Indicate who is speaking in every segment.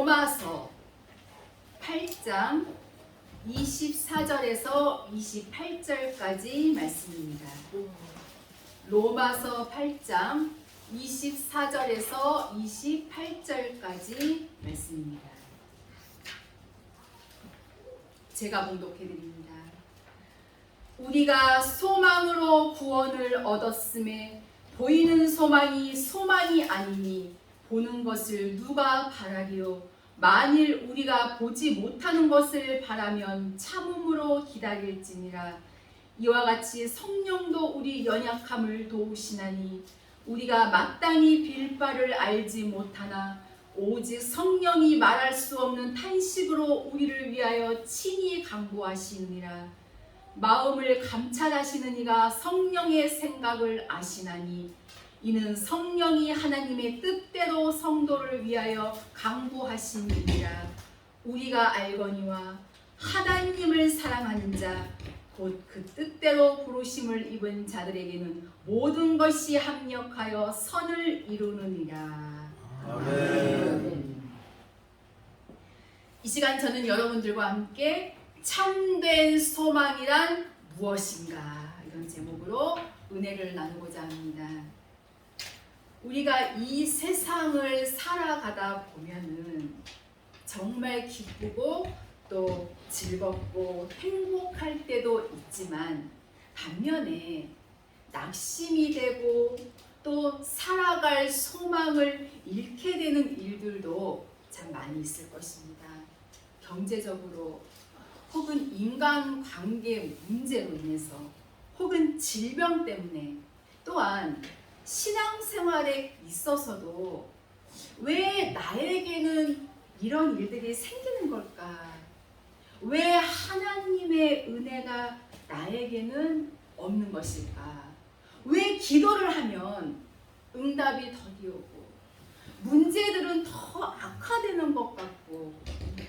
Speaker 1: 로마서 8장 24절에서 28절까지 말씀입니다. 로마서 8장 24절에서 28절까지 말씀입니다. 제가 봉독해드립니다. 우리가 소망으로 구원을 얻었음에 보이는 소망이 소망이 아니니 보는 것을 누가 바라리요? 만일 우리가 보지 못하는 것을 바라면 참음으로 기다릴지니라. 이와 같이 성령도 우리 연약함을 도우시나니 우리가 마땅히 빌 바를 알지 못하나 오직 성령이 말할 수 없는 탄식으로 우리를 위하여 친히 간구하시느니라. 마음을 감찰하시는 이가 성령의 생각을 아시나니 이는 성령이 하나님의 뜻대로 성도를 위하여 간구하시니라. 우리가 알거니와 하나님을 사랑하는 자 곧 그 뜻대로 부르심을 입은 자들에게는 모든 것이 합력하여 선을 이루느니라.
Speaker 2: 아멘.
Speaker 1: 이 시간 저는 여러분들과 함께 참된 소망이란 무엇인가 이런 제목으로 은혜를 나누고자 합니다. 우리가 이 세상을 살아가다 보면은 정말 기쁘고 또 즐겁고 행복할 때도 있지만 반면에 낙심이 되고 또 살아갈 소망을 잃게 되는 일들도 참 많이 있을 것입니다. 경제적으로 혹은 인간관계 문제로 인해서 혹은 질병 때문에 또한 신앙생활에 있어서도 왜 나에게는 이런 일들이 생기는 걸까? 왜 하나님의 은혜가 나에게는 없는 것일까? 왜 기도를 하면 응답이 더디 오고 문제들은 더 악화되는 것 같고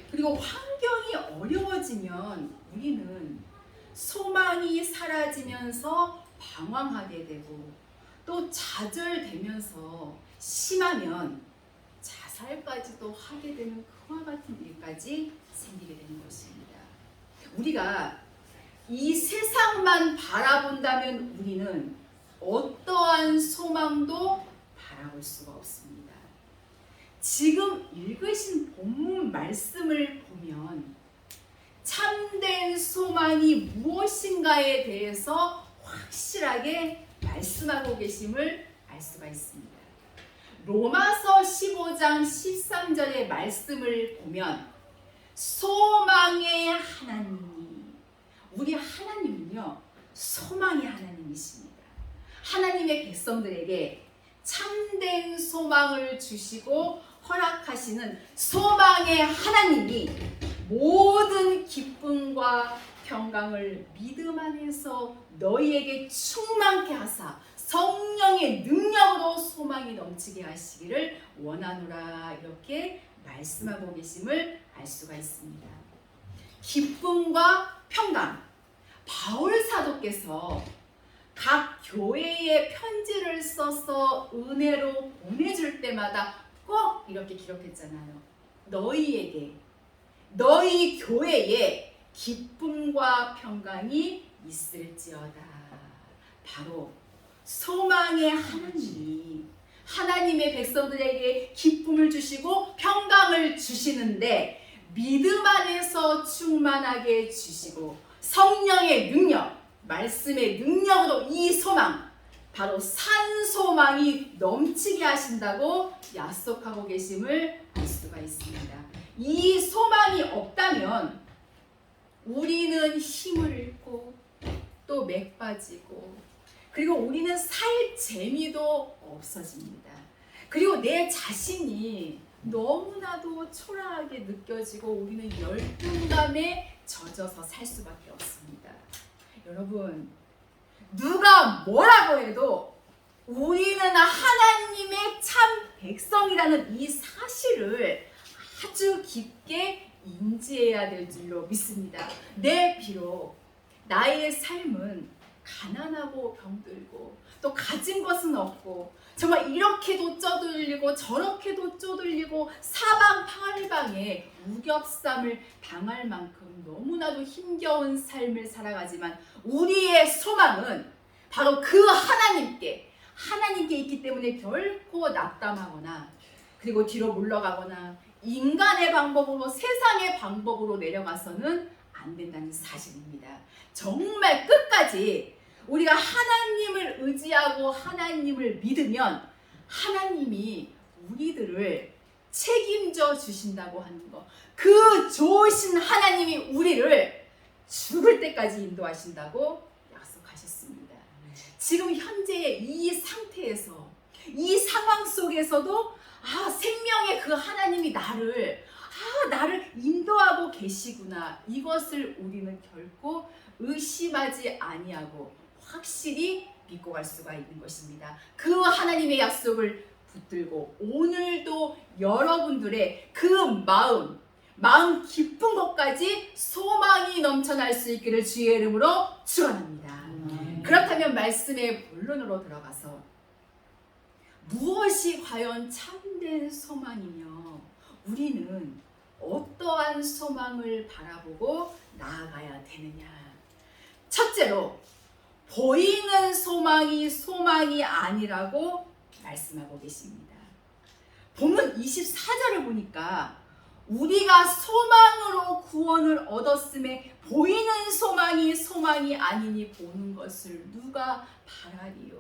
Speaker 1: 그리고 환경이 어려워지면 우리는 소망이 사라지면서 방황하게 되고 또 좌절되면서 심하면 자살까지도 하게 되는 그와 같은 일까지 생기게 되는 것입니다. 우리가 이 세상만 바라본다면 우리는 어떠한 소망도 바라볼 수가 없습니다. 지금 읽으신 본문 말씀을 보면 참된 소망이 무엇인가에 대해서 확실하게 말씀하고 계심을 알 수가 있습니다. 로마서 15장 13절의 말씀을 보면 소망의 하나님이 우리 하나님은요 소망의 하나님이십니다. 하나님의 백성들에게 참된 소망을 주시고 허락하시는 소망의 하나님이 모든 기쁨과 평강을 믿음 안에서 너희에게 충만케 하사 성령의 능력으로 소망이 넘치게 하시기를 원하노라 이렇게 말씀하고 계심을 알 수가 있습니다. 기쁨과 평강. 바울 사도께서 각 교회에 편지를 써서 은혜로 보내줄 때마다 꼭 이렇게 기록했잖아요. 너희에게, 너희 교회에 기쁨과 평강이 있을지어다. 바로 소망의 하나님이 하나님의 백성들에게 기쁨을 주시고 평강을 주시는데 믿음 안에서 충만하게 주시고 성령의 능력, 말씀의 능력으로 이 소망, 바로 산 소망이 넘치게 하신다고 약속하고 계심을 알 수가 있습니다. 이 소망이 없다면 우리는 힘을 잃고 또 맥 빠지고 그리고 우리는 살 재미도 없어집니다. 그리고 내 자신이 너무나도 초라하게 느껴지고 우리는 열등감에 젖어서 살 수밖에 없습니다. 여러분, 누가 뭐라고 해도 우리는 하나님의 참 백성이라는 이 사실을 아주 깊게 인지해야 될 줄로 믿습니다. 비록 나의 삶은 가난하고 병들고 또 가진 것은 없고 정말 이렇게도 쪼들리고 저렇게도 쪼들리고 사방팔방에 우겹삼을 당할 만큼 너무나도 힘겨운 삶을 살아가지만 우리의 소망은 바로 그 하나님께 있기 때문에 결코 낙담하거나 그리고 뒤로 물러가거나 인간의 방법으로 세상의 방법으로 내려가서는 안 된다는 사실입니다. 정말 끝까지 우리가 하나님을 의지하고 하나님을 믿으면 하나님이 우리들을 책임져 주신다고 하는 것. 그 좋으신 하나님이 우리를 죽을 때까지 인도하신다고 약속하셨습니다. 지금 현재의 이 상태에서 이 상황 속에서도 생명의 그 하나님이 나를 인도하고 계시구나. 이것을 우리는 결코 의심하지 아니하고 확실히 믿고 갈 수가 있는 것입니다. 그 하나님의 약속을 붙들고 오늘도 여러분들의 그 마음 기쁜 것까지 소망이 넘쳐날 수 있기를 주의 이름으로 축원합니다. 그렇다면 말씀의 본론으로 들어가서 무엇이 과연 참된 소망이며 우리는 어떠한 소망을 바라보고 나아가야 되느냐. 첫째로 보이는 소망이 아니라고 말씀하고 계십니다. 본문 24절을 보니까 우리가 소망으로 구원을 얻었음에 보이는 소망이 아니니 보는 것을 누가 바라리요.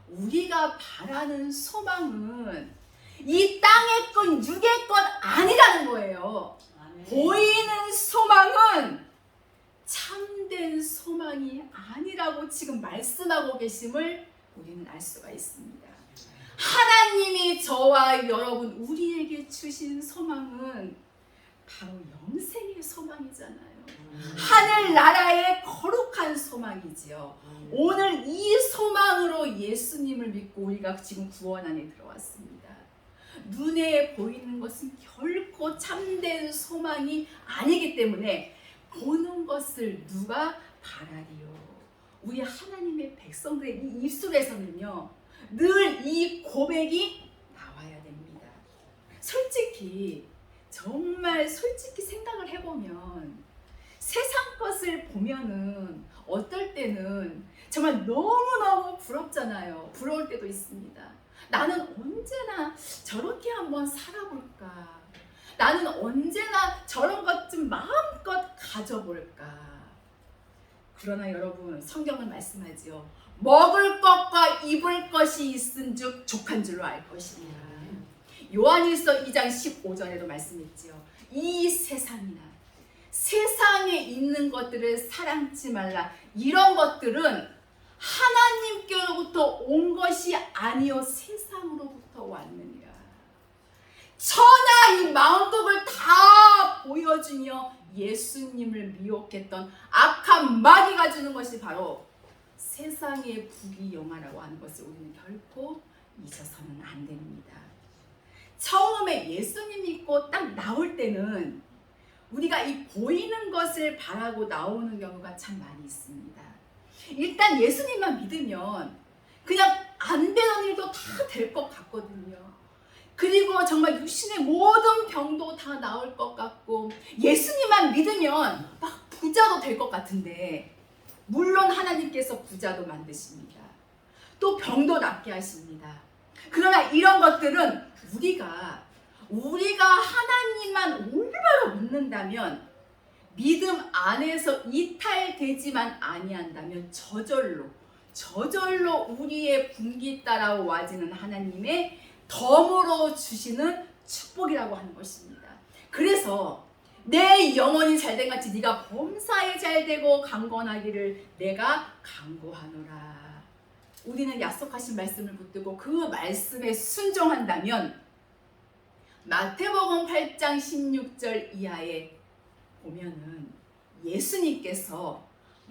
Speaker 1: 우리가 바라는 소망은 이 땅의 것, 육의 것 아니라는 거예요. 보이는 소망은 참된 소망이 아니라고 지금 말씀하고 계심을 우리는 알 수가 있습니다. 하나님이 저와 여러분 우리에게 주신 소망은 바로 영생의 소망이잖아요. 하늘나라의 거룩한 소망이지요. 오늘 이 소망으로 예수님을 믿고 우리가 지금 구원 안에 들어왔습니다. 눈에 보이는 것은 결코 참된 소망이 아니기 때문에 보는 것을 누가 바라리요. 우리 하나님의 백성들의 이 입술에서는요 늘 이 고백이 나와야 됩니다. 정말 솔직히 생각을 해보면 세상 것을 보면은 어떨 때는 정말 너무너무 부럽잖아요. 부러울 때도 있습니다. 나는 언제나 저렇게 한번 살아볼까? 나는 언제나 저런 것 좀 마음껏 가져볼까? 그러나 여러분 성경은 말씀하지요. 먹을 것과 입을 것이 있은즉 족한 줄로 알 것이니라. 요한일서 2장 15절에도 말씀했지요. 이 세상에 있는 것들을 사랑치 말라. 이런 것들은 하나님께로부터 온 것이 아니요 세상으로부터 왔느니라. 천하 이 마음속을 다 보여주며 예수님을 미혹했던 악한 마귀가 주는 것이 바로 세상의 부귀영화라고 하는 것을 우리는 결코 잊어서는 안 됩니다. 처음에 예수님 믿고 딱 나올 때는 우리가 이 보이는 것을 바라고 나오는 경우가 참 많이 있습니다. 일단 예수님만 믿으면 그냥 안 되는 일도 다 될 것 같거든요. 그리고 정말 육신의 모든 병도 다 나을 것 같고 예수님만 믿으면 막 부자도 될 것 같은데 물론 하나님께서 부자도 만드십니다. 또 병도 낫게 하십니다. 그러나 이런 것들은 우리가 하나님만 올바로 믿는다면 믿음 안에서 이탈되지만 아니한다면 저절로 우리의 분기 따라와지는 하나님의 덤으로 주시는 축복이라고 하는 것입니다. 그래서 내 영혼이 잘된 같이 네가 범사에 잘되고 강건하기를 내가 간구하노라. 우리는 약속하신 말씀을 붙들고 그 말씀에 순종한다면 마태복음 8장 16절 이하에 보면은 예수님께서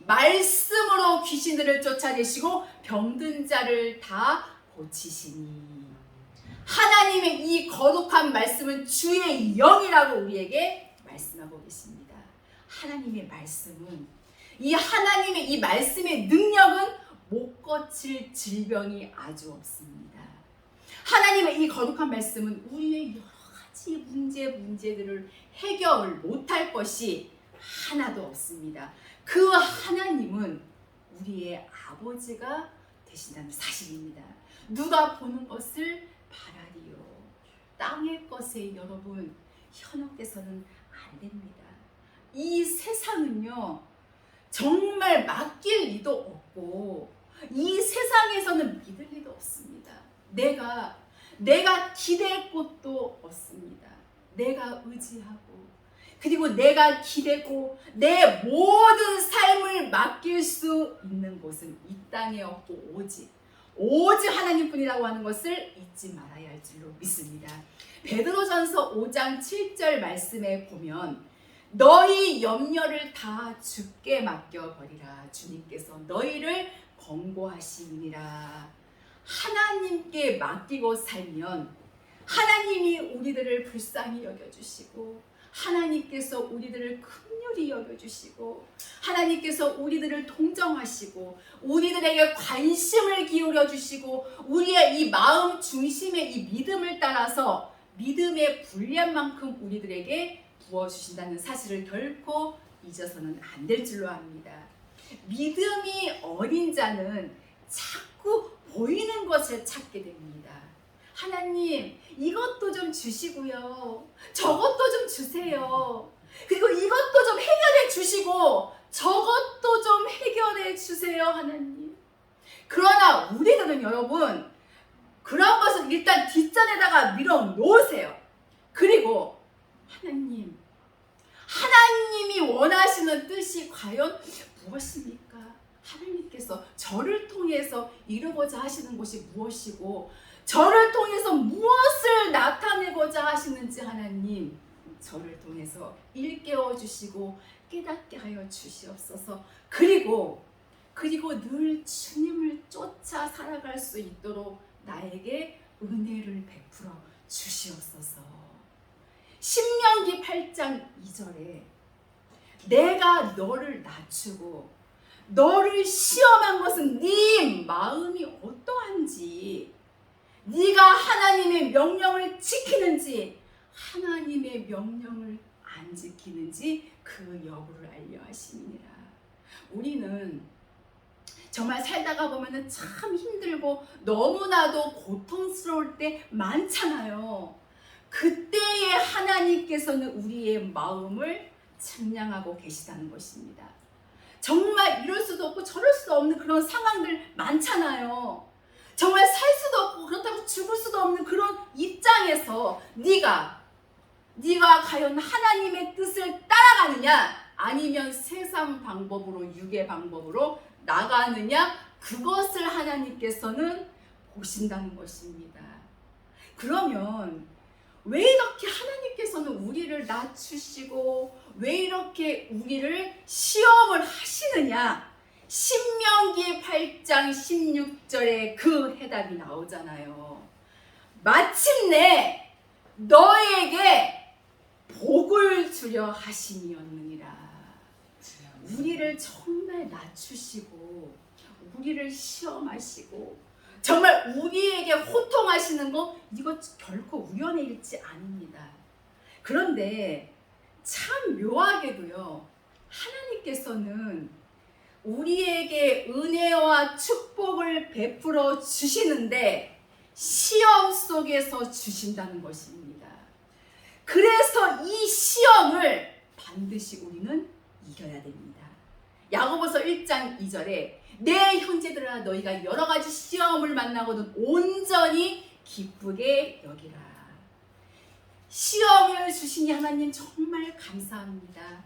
Speaker 1: 말씀으로 귀신들을 쫓아내시고 병든 자를 다 고치시니 하나님의 이 거룩한 말씀은 주의 영이라고 우리에게 말씀하고 계십니다. 하나님의 말씀은 이 하나님의 이 말씀의 능력은 못 고칠 질병이 아주 없습니다. 하나님의 이 거룩한 말씀은 우리의 여러 가지 문제들을 해결을 못할 것이 하나도 없습니다. 그 하나님은 우리의 아버지가 되신다는 사실입니다. 누가 보는 것을 바라리요. 땅의 것에 여러분 현혹돼서는 안 됩니다. 이 세상은요 정말 맡길 리도 없고 이 세상에서는 믿을 리도 없습니다. 내가 기댈 곳도 없습니다. 내가 의지하고 그리고 내가 기대고 내 모든 삶을 맡길 수 있는 곳은 이 땅에 없고 오직 하나님뿐이라고 하는 것을 잊지 말아야 할 줄로 믿습니다. 베드로전서 5장 7절 말씀에 보면 너희 염려를 다 주께 맡겨버리라. 주님께서 너희를 권고하시니라. 하나님께 맡기고 살면 하나님이 우리들을 불쌍히 여겨주시고 하나님께서 우리들을 긍휼히 여겨주시고 하나님께서 우리들을 동정하시고 우리들에게 관심을 기울여주시고 우리의 이 마음 중심의 이 믿음을 따라서 믿음의 분량 만큼 우리들에게 부어주신다는 사실을 결코 잊어서는 안 될 줄로 압니다. 믿음이 어린 자는 자꾸 보이는 것을 찾게 됩니다. 하나님 이것도 좀 주시고요. 저것도 좀 주세요. 그리고 이것도 좀 해결해 주시고 저것도 좀 해결해 주세요 하나님. 그러나 우리들은 여러분 그런 것을 일단 뒷전에다가 밀어 놓으세요. 그리고 하나님이 원하시는 뜻이 과연 무엇입니까? 하나님께서 저를 통해서 이루고자 하시는 것이 무엇이고 저를 통해서 무엇을 나타내고자 하시는지 하나님 저를 통해서 일깨워 주시고 깨닫게 하여 주시옵소서. 그리고 늘 주님을 쫓아 살아갈 수 있도록 나에게 은혜를 베풀어 주시옵소서. 신명기 8장 2절에 내가 너를 낮추고 너를 시험한 것은 네 마음이 어떠한지 네가 하나님의 명령을 지키는지 하나님의 명령을 안 지키는지 그 여부를 알려 하시니라. 우리는 정말 살다가 보면은 참 힘들고 너무나도 고통스러울 때 많잖아요. 그때에 하나님께서는 우리의 마음을 측량하고 계시다는 것입니다. 정말 이럴 수도 없고 저럴 수도 없는 그런 상황들 많잖아요. 정말 살 수도 없고 그렇다고 죽을 수도 없는 그런 입장에서 네가 과연 하나님의 뜻을 따라가느냐 아니면 세상 방법으로 육의 방법으로 나가느냐 그것을 하나님께서는 보신다는 것입니다. 그러면 왜 이렇게 하나님께서는 우리를 낮추시고 왜 이렇게 우리를 시험을 하시느냐? 신명기 8장 16절에 그 해답이 나오잖아요. 마침내 너에게 복을 주려 하심이었느니라. 우리를 정말 낮추시고 우리를 시험하시고 정말 우리에게 호통하시는 거 이거 결코 우연의 일치 아닙니다. 그런데 참 묘하게도요. 하나님께서는 우리에게 은혜와 축복을 베풀어 주시는데 시험 속에서 주신다는 것입니다. 그래서 이 시험을 반드시 우리는 이겨야 됩니다. 야고보서 1장 2절에 내 형제들아 너희가 여러 가지 시험을 만나고는 온전히 기쁘게 여기라. 시험을 주시니 하나님 정말 감사합니다.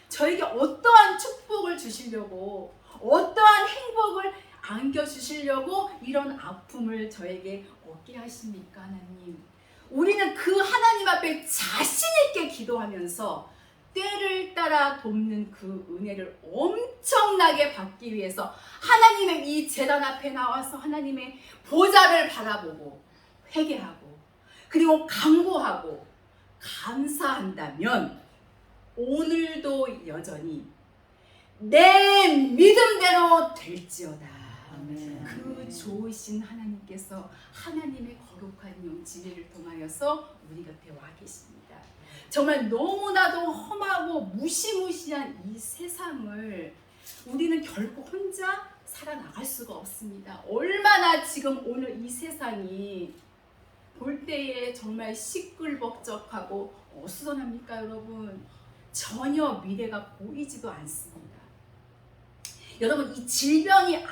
Speaker 1: 저에게 어떠한 축복을 주시려고 어떠한 행복을 안겨주시려고 이런 아픔을 저에게 얻게 하십니까 하나님. 우리는 그 하나님 앞에 자신 있게 기도하면서 때를 따라 돕는 그 은혜를 엄청나게 받기 위해서 하나님의 이 제단 앞에 나와서 하나님의 보좌를 바라보고 회개하고 그리고 간구하고 감사한다면 오늘도 여전히 내 믿음대로 될지어다.
Speaker 2: 아멘.
Speaker 1: 그 좋으신 하나님께서 하나님의 거룩한 영 진리를 통하여서 우리 곁에 와 계십니다. 정말 너무나도 험하고 무시무시한 이 세상을 우리는 결코 혼자 살아나갈 수가 없습니다. 얼마나 지금 오늘 이 세상이 볼 때에 정말 시끌벅적하고 어수선합니까, 여러분? 전혀 미래가 보이지도 않습니다. 여러분, 이 질병이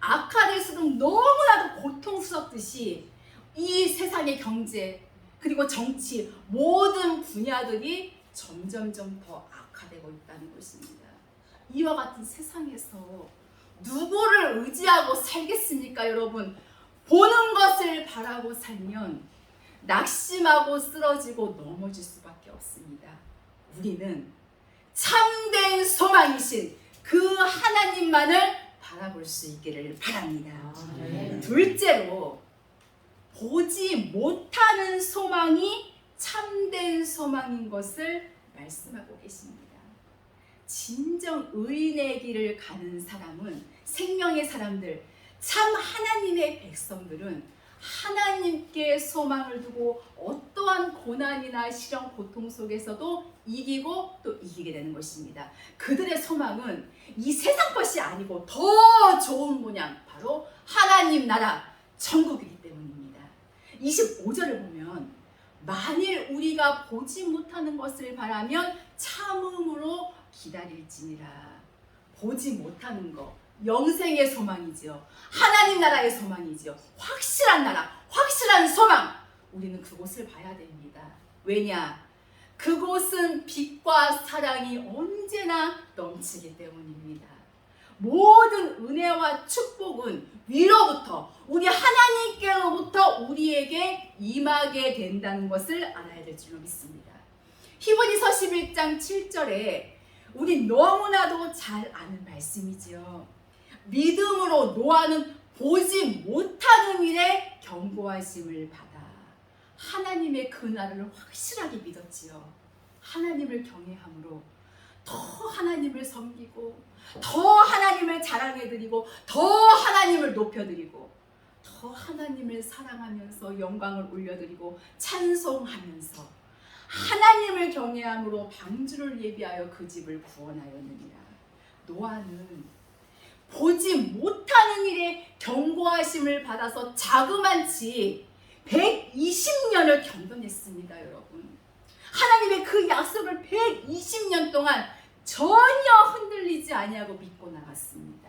Speaker 1: 악화될수록 너무나도 고통스럽듯이 이 세상의 경제 그리고 정치 모든 분야들이 점점점 더 악화되고 있다는 것입니다. 이와 같은 세상에서 누구를 의지하고 살겠습니까, 여러분? 보는 것을 바라고 살면 낙심하고 쓰러지고 넘어질 수밖에 없습니다. 우리는 참된 소망이신 그 하나님만을 바라볼 수 있기를 바랍니다.
Speaker 2: 아멘.
Speaker 1: 둘째로, 보지 못하는 소망이 참된 소망인 것을 말씀하고 계십니다. 진정 의인의 길을 가는 사람은, 생명의 사람들, 참 하나님의 백성들은 하나님께 소망을 두고 어떠한 고난이나 시련, 고통 속에서도 이기고 또 이기게 되는 것입니다. 그들의 소망은 이 세상 것이 아니고 더 좋은 모양, 바로 하나님 나라, 천국이기 때문입니다. 25절을 보면 만일 우리가 보지 못하는 것을 바라면 참음으로 기다릴지니라. 보지 못하는 것, 영생의 소망이지요. 하나님 나라의 소망이지요. 확실한 나라, 확실한 소망. 우리는 그곳을 봐야 됩니다. 왜냐? 그곳은 빛과 사랑이 언제나 넘치기 때문입니다. 모든 은혜와 축복은 위로부터, 우리 하나님께로부터 우리에게 임하게 된다는 것을 알아야 될 줄로 믿습니다. 히브리서 11장 7절에 우리 너무나도 잘 아는 말씀이지요. 믿음으로 노아는 보지 못하는 일에 경고하심을 받아 하나님의 그 날을 확실하게 믿었지요. 하나님을 경외함으로 더 하나님을 섬기고, 더 하나님을 자랑해드리고, 더 하나님을 높여드리고, 더 하나님을 사랑하면서 영광을 올려드리고 찬송하면서 하나님을 경외함으로 방주를 예비하여 그 집을 구원하였느니라. 노아는 보지 못하는 일에 경고하심을 받아서 자그만치 120년을 견뎌냈습니다, 여러분. 하나님의 그 약속을 120년 동안 전혀 흔들리지 아니하고 믿고 나갔습니다.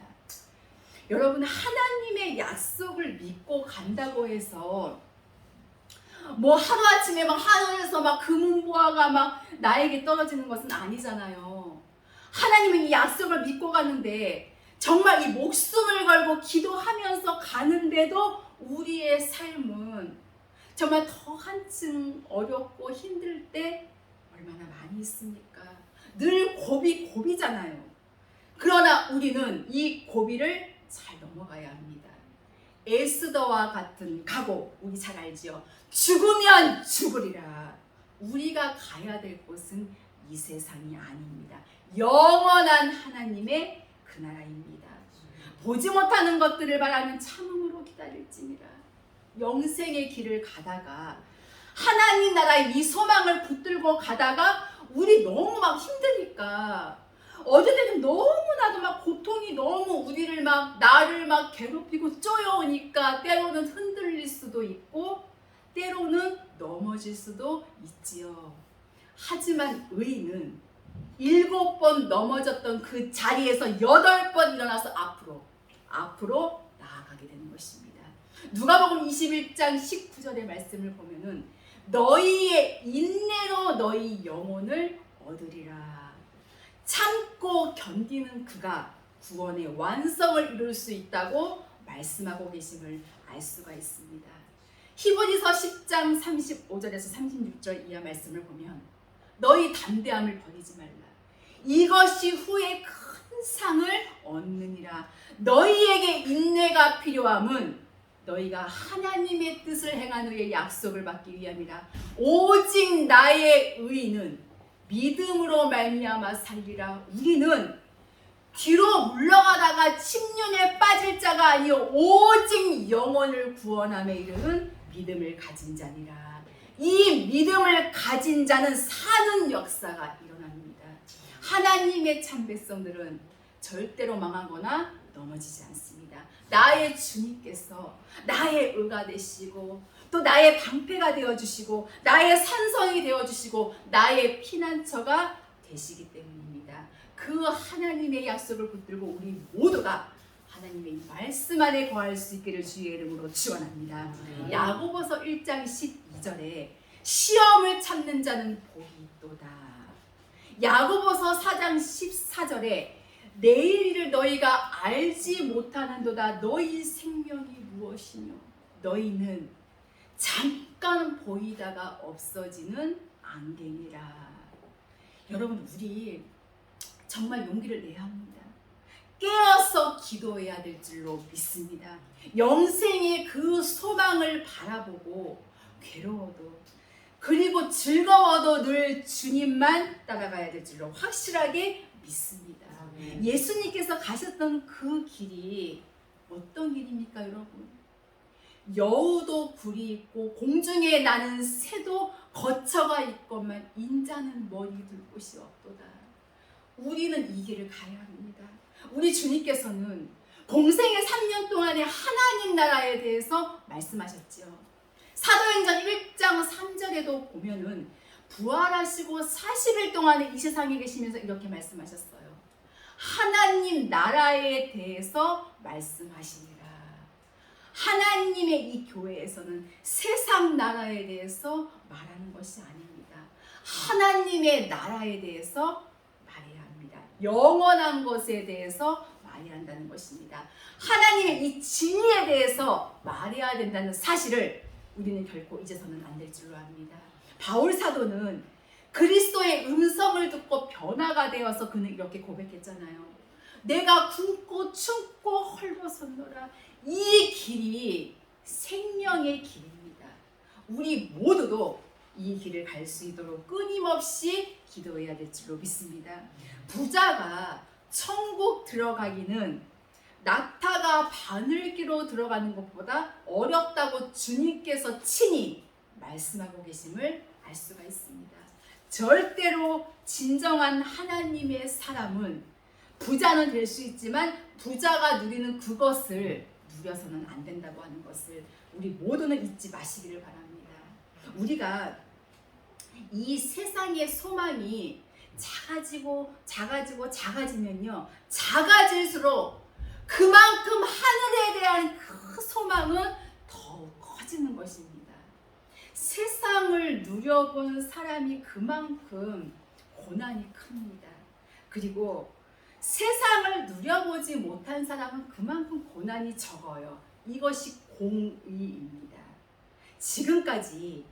Speaker 1: 여러분, 하나님의 약속을 믿고 간다고 해서 뭐 하루아침에 막 하늘에서 막 금은보화가 막 나에게 떨어지는 것은 아니잖아요. 하나님은 이 약속을 믿고 가는데 정말 이 목숨을 걸고 기도하면서 가는데도 우리의 삶은 정말 더 한층 어렵고 힘들 때 얼마나 많이 있습니까? 늘 고비잖아요. 그러나 우리는 이 고비를 잘 넘어가야 합니다. 에스더와 같은 각오, 우리 잘 알지요? 죽으면 죽으리라. 우리가 가야 될 곳은 이 세상이 아닙니다. 영원한 하나님의 그 나라입니다. 보지 못하는 것들을 바라면 참음으로 기다릴지니라. 영생의 길을 가다가, 하나님 나라의 이 소망을 붙들고 가다가 우리 너무 막 힘드니까, 어느 때는 너무나도 막 고통이 너무 우리를 막, 나를 막 괴롭히고 쪼여오니까 때로는 흔들릴 수도 있고 때로는 넘어질 수도 있지요. 하지만 의인은 7번 넘어졌던 그 자리에서 8번 일어나서 앞으로 나아가게 되는 것입니다. 누가복음 21장 19절의 말씀을 보면은 너희의 인내로 너희 영혼을 얻으리라. 참고 견디는 그가 구원의 완성을 이룰 수 있다고 말씀하고 계심을 알 수가 있습니다. 히브리서 10장 35절에서 36절 이하 말씀을 보면 너희 담대함을 버리지 말라. 이것이 후에 큰 상을 얻느니라. 너희에게 인내가 필요함은 너희가 하나님의 뜻을 행한 후에 약속을 받기 위함이라. 오직 나의 의인은 믿음으로 말미암아 살리라. 우리는 뒤로 물러가다가 침륜에 빠질 자가 아니요 오직 영혼을 구원함에 이르는 믿음을 가진 자니라. 이 믿음을 가진 자는 사는 역사가 일어납니다. 하나님의 참 백성들은 절대로 망하거나 넘어지지 않습니다. 나의 주님께서 나의 의가 되시고 또 나의 방패가 되어주시고 나의 산성이 되어주시고 나의 피난처가 되시기 때문입니다. 그 하나님의 약속을 붙들고 우리 모두가 하나님의 이 말씀 안에 거할 수 있기를 주의 이름으로 축원합니다. 야고보서 1장 12절에 시험을 참는 자는 복이 있도다. 야고보서 4장 14절에 내일 일을 너희가 알지 못하는도다. 너희 생명이 무엇이뇨? 너희는 잠깐 보이다가 없어지는 안개니라. 여러분, 우리 정말 용기를 내야 합니다. 깨어서 기도해야 될 줄로 믿습니다. 영생의 그 소망을 바라보고 괴로워도 그리고 즐거워도 늘 주님만 따라가야 될 줄로 확실하게 믿습니다. 예수님께서 가셨던 그 길이 어떤 길입니까, 여러분? 여우도 굴이 있고 공중에 나는 새도 거처가 있건만 인자는 머리 둘 곳이 없도다. 우리는 이 길을 가야 합니다. 우리 주님께서는 공생의 3년 동안의 하나님 나라에 대해서 말씀하셨죠. 사도행전 1장 3절에도 보면은 부활하시고 40일 동안에 이 세상에 계시면서 이렇게 말씀하셨어요. 하나님 나라에 대해서 말씀하시니라. 하나님의 이 교회에서는 세상 나라에 대해서 말하는 것이 아닙니다. 하나님의 나라에 대해서 말해야 합니다. 영원한 것에 대해서 말해야 한다는 것입니다. 하나님의 이 진리에 대해서 말해야 된다는 사실을 우리는 결코 잊어서는 안 될 줄로 압니다. 바울 사도는 그리스도의 음성을 듣고 변화가 되어서 그는 이렇게 고백했잖아요. 내가 굶고 춥고 헐벗었노라. 이 길이 생명의 길입니다. 우리 모두도 이 길을 갈 수 있도록 끊임없이 기도해야 될 줄로 믿습니다. 부자가 천국 들어가기는 낙타가 바늘기로 들어가는 것보다 어렵다고 주님께서 친히 말씀하고 계심을 알 수가 있습니다. 절대로 진정한 하나님의 사람은 부자는 될 수 있지만 부자가 누리는 그것을 누려서는 안 된다고 하는 것을 우리 모두는 잊지 마시기를 바랍니다. 우리가 이 세상의 소망이 작아지면요, 작아질수록 그만큼 하늘에 대한 그 소망은 더욱 커지는 것입니다. 세상을 누려본 사람이 그만큼 고난이 큽니다. 그리고 세상을 누려보지 못한 사람은 그만큼 고난이 적어요. 이것이 공의입니다. 지금까지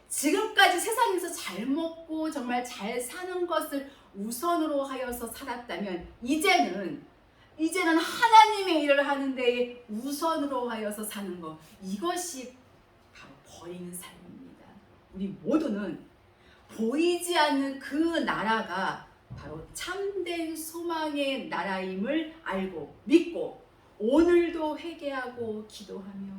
Speaker 1: 세상에서 잘 먹고 정말 잘 사는 것을 우선으로 하여서 살았다면 이제는 하나님의 일을 하는 데에 우선으로 하여서 사는 것, 이것이 바로 버리는 삶입니다. 우리 모두는 보이지 않는 그 나라가 바로 참된 소망의 나라임을 알고 믿고 오늘도 회개하고 기도하며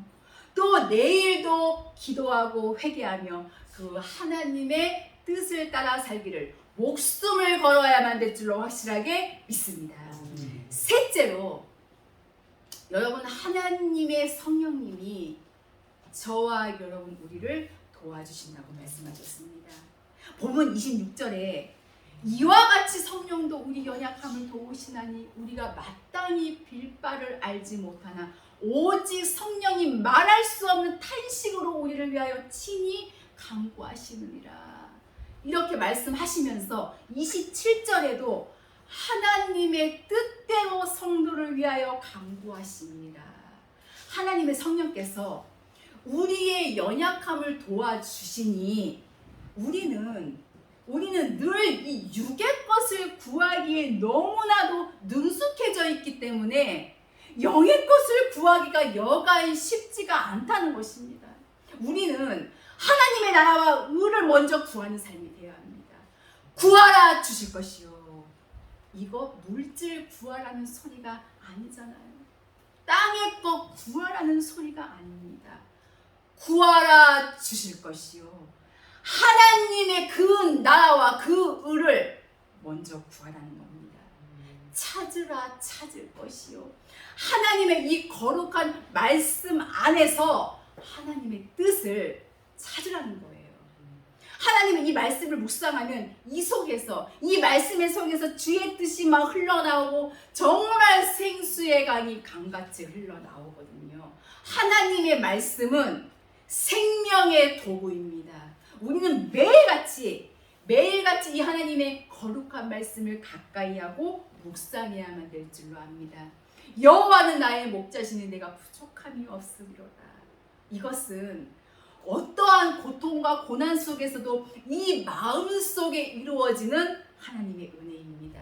Speaker 1: 또 내일도 기도하고 회개하며 그 하나님의 뜻을 따라 살기를 목숨을 걸어야만 될 줄로 확실하게 믿습니다. 셋째로, 여러분, 하나님의 성령님이 저와 여러분 우리를 도와주신다고 말씀하셨습니다. 본문 26절에 이와 같이 성령도 우리 연약함을 도우시나니 우리가 마땅히 빌 바를 알지 못하나 오직 성령이 말할 수 없는 탄식으로 우리를 위하여 친히 간구하시느니라. 이렇게 말씀하시면서 27절에도 하나님의 뜻대로 성도를 위하여 간구하십니다. 하나님의 성령께서 우리의 연약함을 도와주시니 우리는 늘 이 육의 것을 구하기에 너무나도 능숙해져 있기 때문에 영의 것을 구하기가 여간 쉽지가 않다는 것입니다. 우리는 하나님의 나라와 의를 먼저 구하는 삶이 되어야 합니다. 구하라 주실 것이요. 이거 물질 구하라는 소리가 아니잖아요. 땅의 것 구하라는 소리가 아닙니다. 구하라 주실 것이요. 하나님의 그 나라와 그 의를 먼저 구하라는 겁니다. 찾으라 찾을 것이요. 하나님의 이 거룩한 말씀 안에서 하나님의 뜻을 찾으라는 거예요. 하나님의 이 말씀을 묵상하면 이 속에서, 이 말씀의 속에서 주의 뜻이 막 흘러나오고 정말 생수의 강이 강같이 흘러나오거든요. 하나님의 말씀은 생명의 도구입니다. 우리는 매일같이 이 하나님의 거룩한 말씀을 가까이 하고 묵상해야만 될 줄로 압니다. 여호와는 나의 목자시니 내가 부족함이 없으리로다. 이것은 어떠한 고통과 고난 속에서도 이 마음 속에 이루어지는 하나님의 은혜입니다.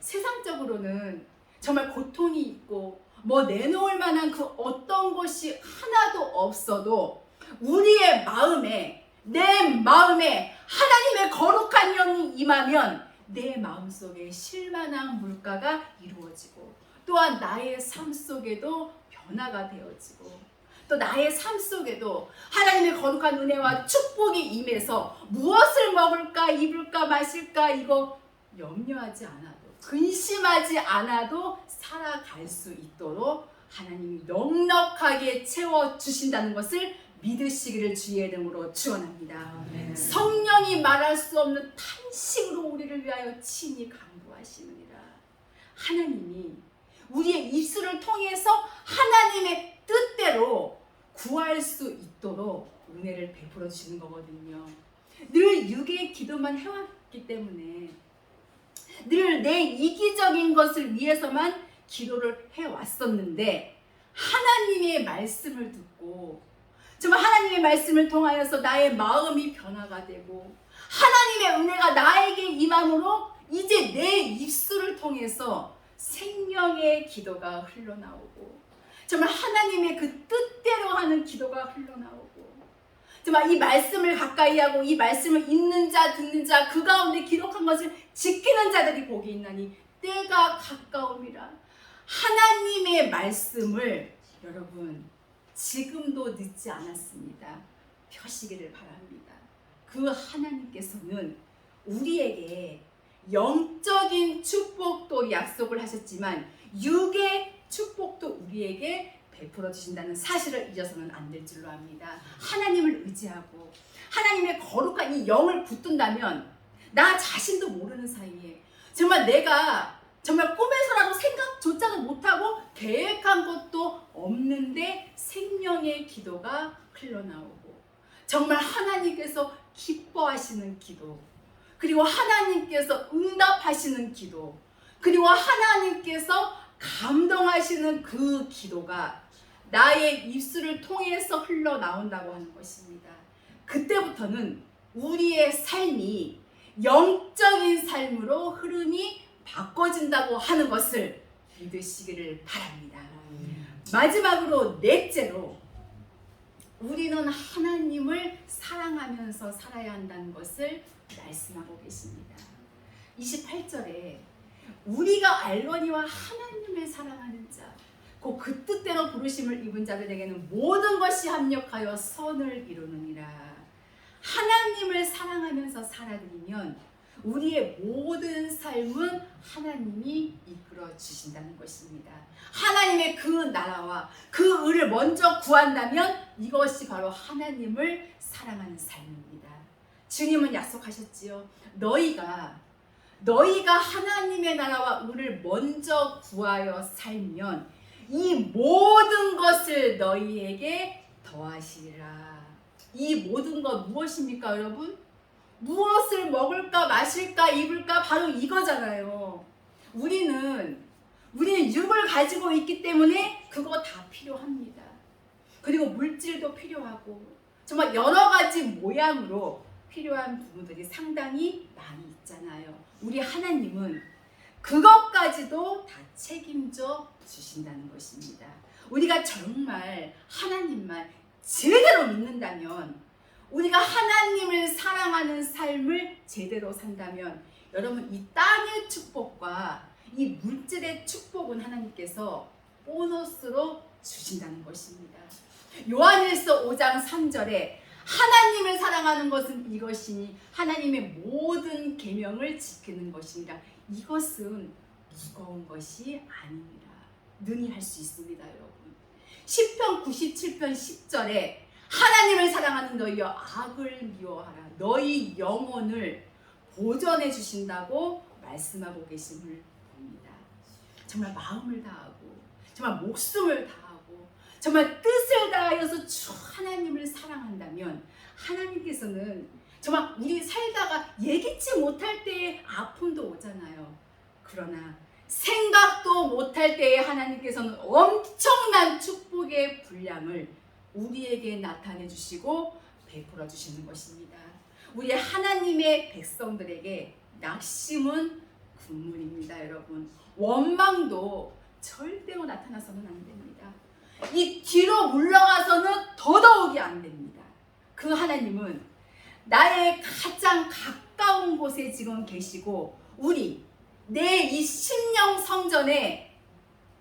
Speaker 1: 세상적으로는 정말 고통이 있고 내놓을 만한 그 어떤 것이 하나도 없어도 우리의 마음에, 내 마음에 하나님의 거룩한 영이 임하면 내 마음속에 쉴만한 물가가 이루어지고 또한 나의 삶 속에도 변화가 되어지고 또 나의 삶 속에도 하나님의 거룩한 은혜와 축복이 임해서 무엇을 먹을까 입을까 마실까 이거 염려하지 않아도 근심하지 않아도 살아갈 수 있도록 하나님이 넉넉하게 채워주신다는 것을 믿으시기를 주의 이름으로 축원합니다. 성령이 말할 수 없는 탄식으로 우리를 위하여 친히 간구하시느니라. 하나님이 우리의 입술을 통해서 하나님의 뜻대로 구할 수 있도록 은혜를 베풀어 주시는 거거든요. 늘 육의 기도만 해왔기 때문에 늘 내 이기적인 것을 위해서만 기도를 해왔었는데 하나님의 말씀을 듣고 정말 하나님의 말씀을 통하여서 나의 마음이 변화가 되고 하나님의 은혜가 나에게 임함으로 이제 내 입술을 통해서 생명의 기도가 흘러나오고 정말 하나님의 그 뜻대로 하는 기도가 흘러나오고 정말 이 말씀을 가까이 하고 이 말씀을 읽는 자 듣는 자 그 가운데 기록한 것을 지키는 자들이 복이 있나니 때가 가까움이라. 하나님의 말씀을 여러분 지금도 늦지 않았습니다. 펴시기를 바랍니다. 그 하나님께서는 우리에게 영적인 축복도 약속을 하셨지만 육의 축복도 우리에게 베풀어 주신다는 사실을 잊어서는 안 될 줄로 압니다. 하나님을 의지하고 하나님의 거룩한 이 영을 붙든다면 나 자신도 모르는 사이에 정말 내가 정말 꿈에서라도 생각조차도 못하고 계획한 것도 없는데 생명의 기도가 흘러나오고 정말 하나님께서 기뻐하시는 기도 그리고 하나님께서 응답하시는 기도 그리고 하나님께서 감동하시는 그 기도가 나의 입술을 통해서 흘러나온다고 하는 것입니다. 그때부터는 우리의 삶이 영적인 삶으로 흐름이 바꿔진다고 하는 것을 믿으시기를 바랍니다. 마지막으로 넷째로 우리는 하나님을 사랑하면서 살아야 한다는 것을 말씀하고 계십니다. 28절에 우리가 알거니와 하나님을 사랑하는 자 곧 그 뜻대로 부르심을 입은 자들에게는 모든 것이 합력하여 선을 이루느니라. 하나님을 사랑하면서 살아들이면 우리의 모든 삶은 하나님이 이끌어 주신다는 것입니다. 하나님의 그 나라와 그 의를 먼저 구한다면 이것이 바로 하나님을 사랑하는 삶입니다. 주님은 약속하셨지요. 너희가 하나님의 나라와 의를 먼저 구하여 살면 이 모든 것을 너희에게 더하시리라. 이 모든 것 무엇입니까, 여러분? 무엇을 먹을까, 마실까, 입을까? 바로 이거잖아요. 우리는 육을 가지고 있기 때문에 그거 다 필요합니다. 그리고 물질도 필요하고 정말 여러 가지 모양으로 필요한 부분들이 상당히 많이 있잖아요. 우리 하나님은 그것까지도 다 책임져 주신다는 것입니다. 우리가 정말 하나님만 제대로 믿는다면 우리가 하나님을 사랑하는 삶을 제대로 산다면 여러분 이 땅의 축복과 이 물질의 축복은 하나님께서 보너스로 주신다는 것입니다. 요한일서 5장 3절에 하나님을 사랑하는 것은 이것이니 하나님의 모든 계명을 지키는 것이니라. 이것은 무거운 것이 아닙니다. 능히 할 수 있습니다, 여러분. 시편 97편 10절에 하나님을 사랑하는 너희여 악을 미워하라. 너희 영혼을 보전해 주신다고 말씀하고 계심을 봅니다. 정말 마음을 다하고 정말 목숨을 다하고 정말 뜻을 다하여서 주 하나님을 사랑한다면 하나님께서는 정말 우리 살다가 예기치 못할 때에 아픔도 오잖아요. 그러나 생각도 못할 때에 하나님께서는 엄청난 축복의 분량을 우리에게 나타내 주시고 베풀어 주시는 것입니다. 우리 하나님의 백성들에게 낙심은 국물입니다, 여러분. 원망도 절대로 나타나서는 안 됩니다. 이 뒤로 물러가서는 더더욱이 안 됩니다. 그 하나님은 나의 가장 가까운 곳에 지금 계시고 내 이 심령 성전에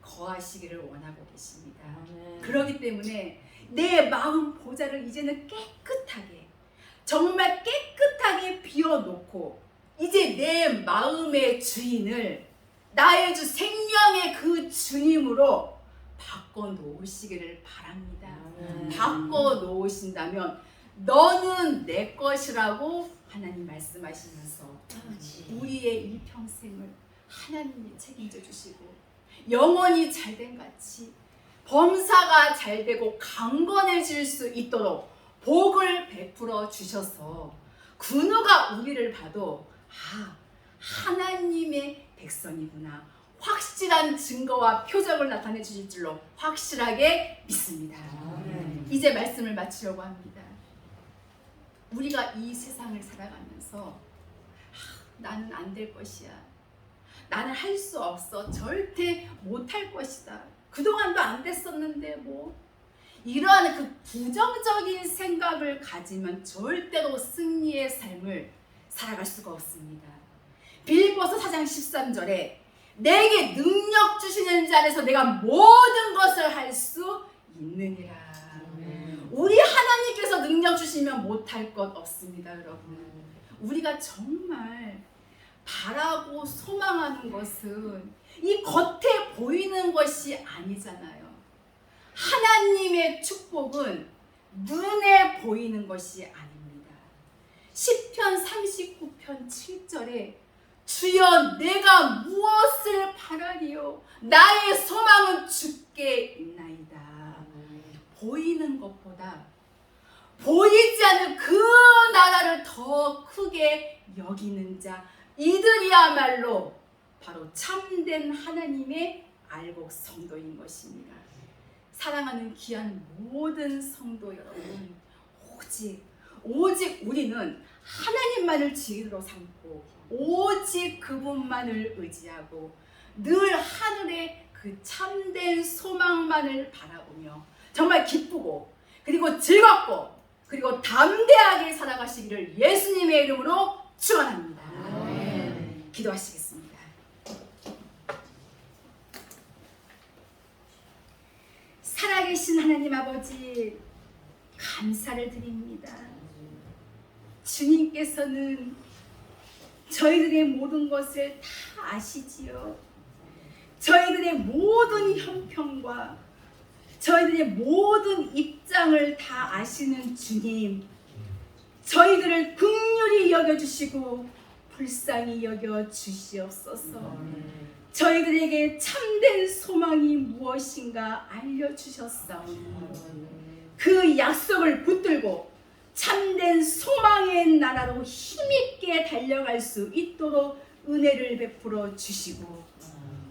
Speaker 1: 거하시기를 원하고 계십니다. 그렇기 때문에 내 마음 보좌를 이제는 깨끗하게 정말 깨끗하게 비워놓고 이제 내 마음의 주인을 나의 주 생명의 그 주님으로 바꿔놓으시기를 바랍니다. 바꿔놓으신다면 너는 내 것이라고 하나님 말씀하시면서 우리의 일평생을 하나님이 책임져 주시고 영원히 잘된 같이 범사가 잘되고 강건해질 수 있도록 복을 베풀어 주셔서 그 누가 우리를 봐도 하나님의 백성이구나 확실한 증거와 표적을 나타내 주실 줄로 확실하게 믿습니다. 이제 말씀을 마치려고 합니다. 우리가 이 세상을 살아가면서 나는 안 될 것이야. 나는 할 수 없어. 절대 못할 것이다. 그동안도 안 됐었는데 뭐. 이러한 그 부정적인 생각을 가지면 절대로 승리의 삶을 살아갈 수가 없습니다. 빌립보서 4장 13절에 내게 능력 주시는 자 안에서 내가 모든 것을 할 수 있느니라. 우리 하나님께서 능력 주시면 못할 것 없습니다, 여러분. 우리가 정말 바라고 소망하는 것은 이 겉에 보이는 것이 아니잖아요. 하나님의 축복은 눈에 보이는 것이 아닙니다. 시편 39편 7절에 주여 내가 무엇을 바라리요 나의 소망은 주께 있나이다. 보이는 것보다 보이지 않는 그 나라를 더 크게 여기는 자 이들이야말로 바로 참된 하나님의 알곡 성도인 것입니다. 사랑하는 귀한 모든 성도 여러분, 오직 우리는 하나님만을 지혜로 삼고 오직 그분만을 의지하고 늘 하늘의 그 참된 소망만을 바라보며 정말 기쁘고 그리고 즐겁고 그리고 담대하게 살아가시기를 예수님의 이름으로 축원합니다. 기도하시겠습니다. 살아계신 하나님 아버지 감사를 드립니다. 주님께서는 저희들의 모든 것을 다 아시지요. 저희들의 모든 형편과 저희들의 모든 입장을 다 아시는 주님, 저희들을 긍휼히 여겨주시고 불쌍히 여겨주시옵소서. 저희들에게 참된 소망이 무엇인가 알려주셨사오니 그 약속을 붙들고 참된 소망의 나라로 힘있게 달려갈 수 있도록 은혜를 베풀어 주시고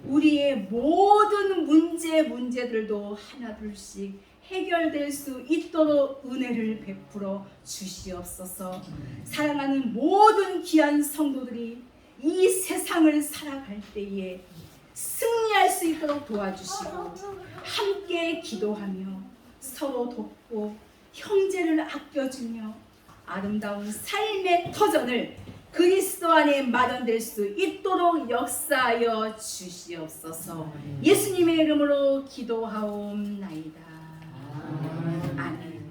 Speaker 1: 우리의 모든 문제들도 하나둘씩 해결될 수 있도록 은혜를 베풀어 주시옵소서. 사랑하는 모든 귀한 성도들이 이 세상을 살아갈 때에 승리할 수 있도록 도와주시고 함께 기도하며 서로 돕고 형제를 아껴주며 아름다운 삶의 터전을 그리스도 안에 마련될 수 있도록 역사하여 주시옵소서. 예수님의 이름으로 기도하옵나이다. 아멘.